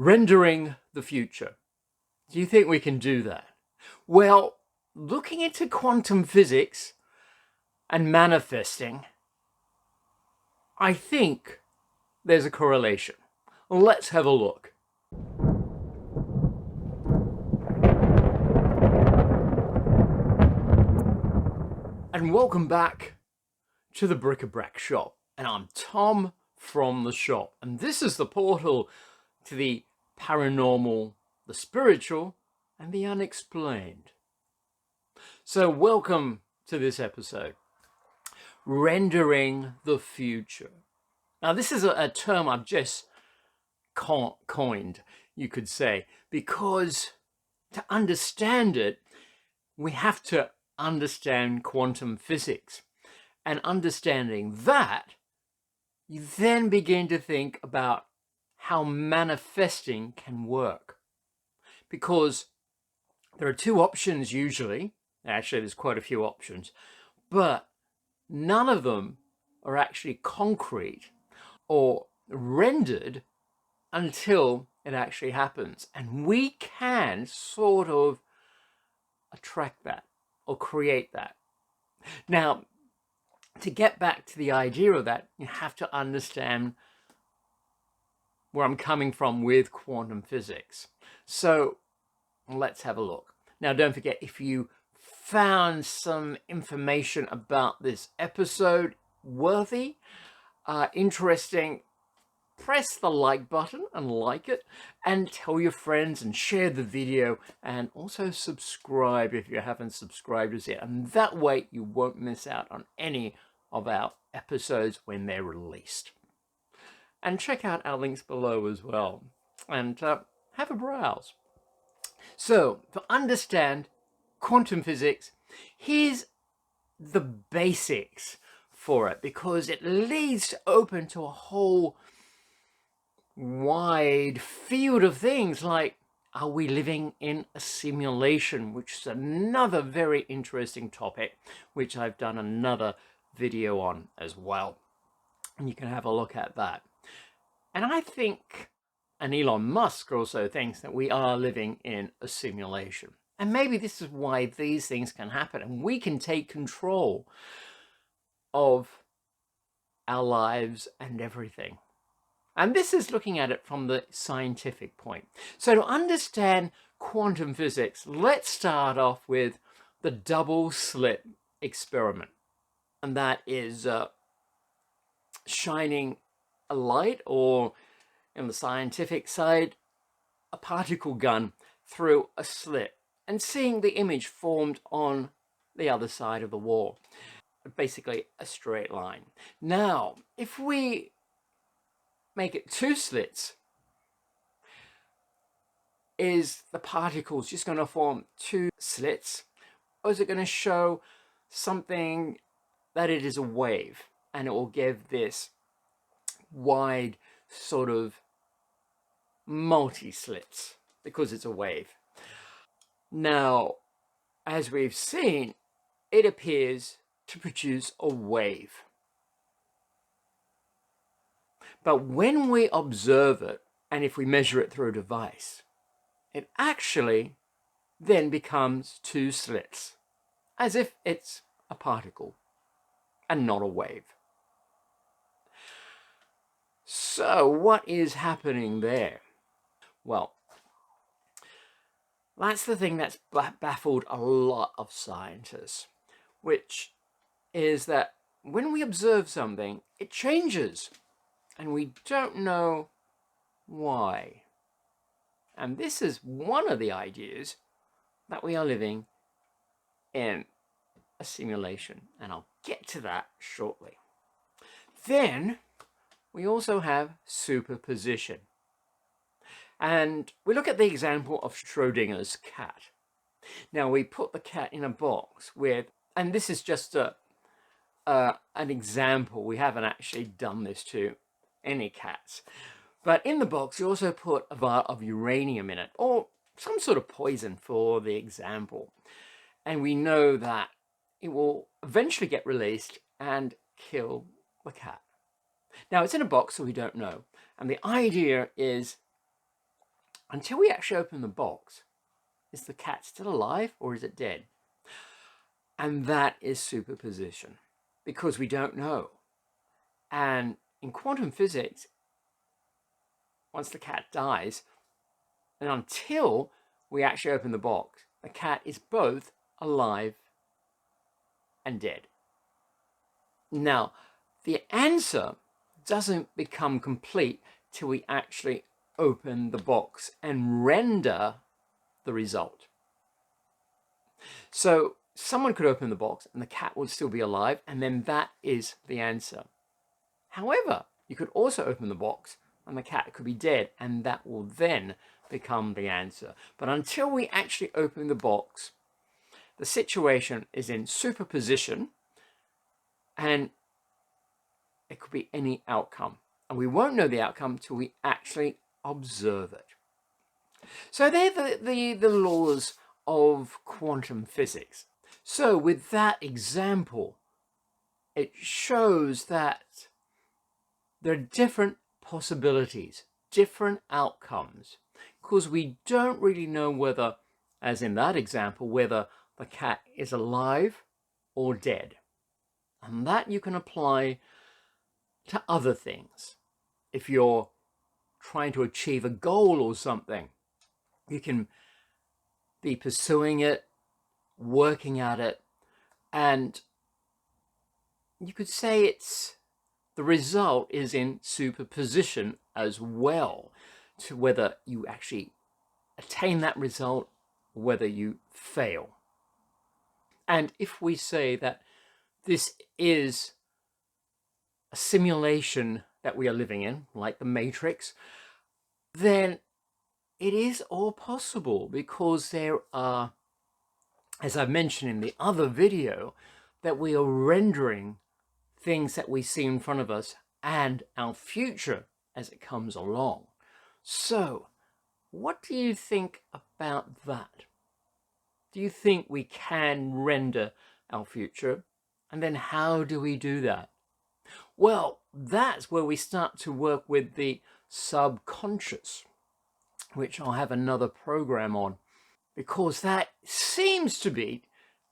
Rendering the future. Do you think we can do that? Well, looking into quantum physics and manifesting, I think there's a correlation. Let's have a look. And welcome back to the Bric-a-Brac shop. And I'm Tom from the shop. And this is the portal to the paranormal, the spiritual, and the unexplained. So welcome to this episode, Rendering the Future. Now this is a term I've just coined, you could say, because to understand it, we have to understand quantum physics. And understanding that, you then begin to think about how manifesting can work. Because there are two options usually. Actually, there's quite a few options, but none of them are actually concrete or rendered until it actually happens. And we can sort of attract that or create that. Now, to get back to the idea of that, you have to understand where I'm coming from with quantum physics. So let's have a look. Now, don't forget, if you found some information about this episode worthy, interesting, press the like button and like it, and tell your friends and share the video, and also subscribe if you haven't subscribed as yet. And that way you won't miss out on any of our episodes when they're released. And check out our links below as well, and have a browse. So, to understand quantum physics, here's the basics for it, because it leads open to a whole wide field of things like, are we living in a simulation, which is another very interesting topic, which I've done another video on as well. And you can have a look at that. And I think, and Elon Musk also thinks, that we are living in a simulation. And maybe this is why these things can happen, and we can take control of our lives and everything. And this is looking at it from the scientific point. So to understand quantum physics, let's start off with the double slit experiment. And that is shining a light, or in the scientific side, a particle gun through a slit and seeing the image formed on the other side of the wall. Basically a straight line. Now, if we make it two slits, is the particles just going to form two slits, or is it going to show something that it is a wave, and it will give this wide sort of multi-slits because it's a wave? Now, as we've seen, it appears to produce a wave. But when we observe it, and if we measure it through a device, it actually then becomes two slits, as if it's a particle and not a wave. So what is happening there? Well, that's the thing that's baffled a lot of scientists, which is that when we observe something, it changes, and we don't know why. And this is one of the ideas that we are living in a simulation, and I'll get to that shortly. Then we also have superposition. And we look at the example of Schrodinger's cat. Now, we put the cat in a box with, and this is just an example. We haven't actually done this to any cats. But in the box, you also put a vial of uranium in it, or some sort of poison for the example. And we know that it will eventually get released and kill the cat. Now, it's in a box, so we don't know. And the idea is until we actually open the box, is the cat still alive or is it dead? And that is superposition, because we don't know. And in quantum physics, once the cat dies, and until we actually open the box, the cat is both alive and dead. Now, the answer doesn't become complete till we actually open the box and render the result. So someone could open the box and the cat would still be alive, and then that is the answer. However, you could also open the box and the cat could be dead, and that will then become the answer. But until we actually open the box, the situation is in superposition, and it could be any outcome. And we won't know the outcome till we actually observe it. So they're the laws of quantum physics. So with that example, it shows that there are different possibilities, different outcomes, because we don't really know whether, as in that example, whether the cat is alive or dead. And that you can apply to other things. If you're trying to achieve a goal or something, you can be pursuing it, working at it, and you could say it's the result is in superposition as well, to whether you actually attain that result or whether you fail. And if we say that this is a simulation that we are living in, like the Matrix, then it is all possible, because there are, as I mentioned in the other video, that we are rendering things that we see in front of us and our future as it comes along. So, what do you think about that? Do you think we can render our future? And then how do we do that? Well, that's where we start to work with the subconscious, which I'll have another program on, because that seems to be,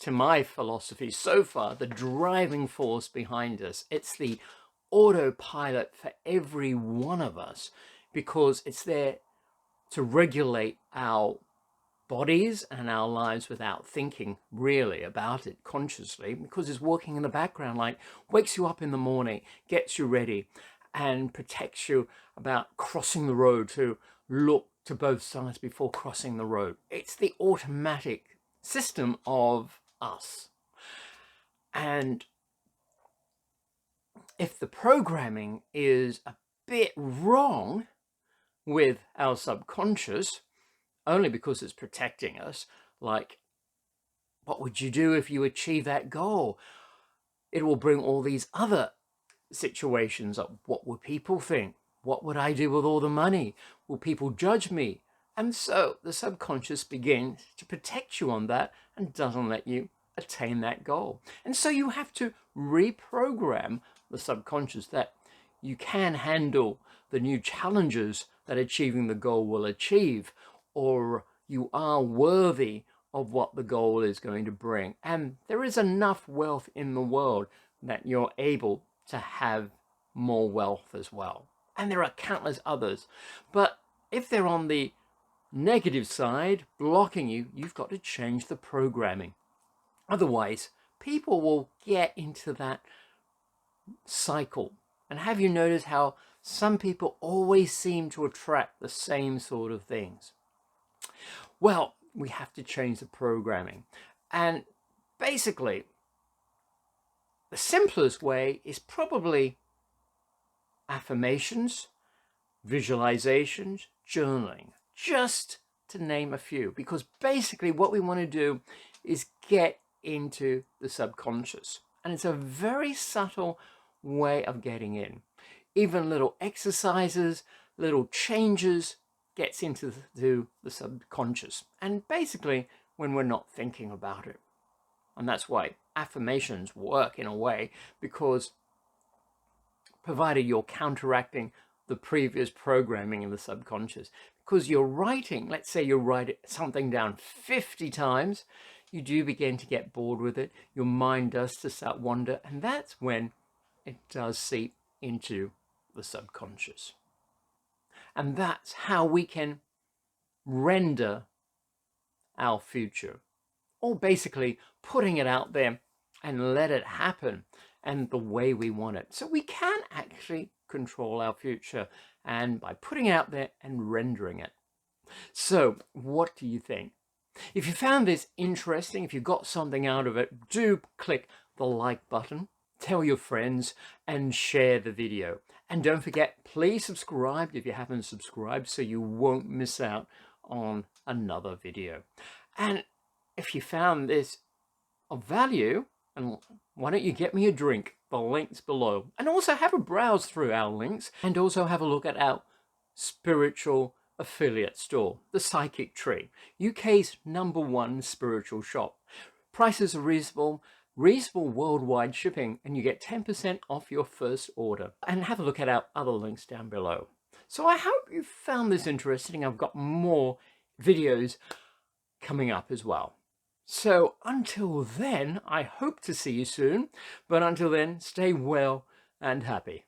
to my philosophy so far, the driving force behind us. It's the autopilot for every one of us, because it's there to regulate our bodies and our lives without thinking really about it consciously, because it's working in the background, like wakes you up in the morning, gets you ready, and protects you about crossing the road, to look to both sides before crossing the road. It's the automatic system of us. And if the programming is a bit wrong with our subconscious, only because it's protecting us, like, what would you do if you achieve that goal? It will bring all these other situations up. What would people think? What would I do with all the money? Will people judge me? And so the subconscious begins to protect you on that and doesn't let you attain that goal. And so you have to reprogram the subconscious that you can handle the new challenges that achieving the goal will achieve, or you are worthy of what the goal is going to bring. And there is enough wealth in the world that you're able to have more wealth as well. And there are countless others. But if they're on the negative side, blocking you, you've got to change the programming. Otherwise, people will get into that cycle. And have you noticed how some people always seem to attract the same sort of things? Well, we have to change the programming. And basically, the simplest way is probably affirmations, visualizations, journaling, just to name a few. Because basically what we want to do is get into the subconscious. And it's a very subtle way of getting in. Even little exercises, little changes gets into the subconscious. And basically when we're not thinking about it. And that's why affirmations work in a way, because provided you're counteracting the previous programming in the subconscious, because you're writing, let's say you write something down 50 times, you do begin to get bored with it. Your mind does to start wander, and that's when it does seep into the subconscious. And that's how we can render our future, or basically putting it out there and let it happen and the way we want it. So we can actually control our future, and by putting it out there and rendering it. So what do you think? If you found this interesting, if you got something out of it, do click the like button, tell your friends, and share the video. And don't forget, please subscribe if you haven't subscribed so you won't miss out on another video. And if you found this of value, and why don't you get me a drink? The link's below. And also have a browse through our links, and also have a look at our spiritual affiliate store, the Psychic Tree, UK's #1 spiritual shop. Prices are reasonable worldwide shipping, and you get 10% off your first order. And have a look at our other links down below. So I hope you found this interesting. I've got more videos coming up as well. So until then, I hope to see you soon. But until then, stay well and happy.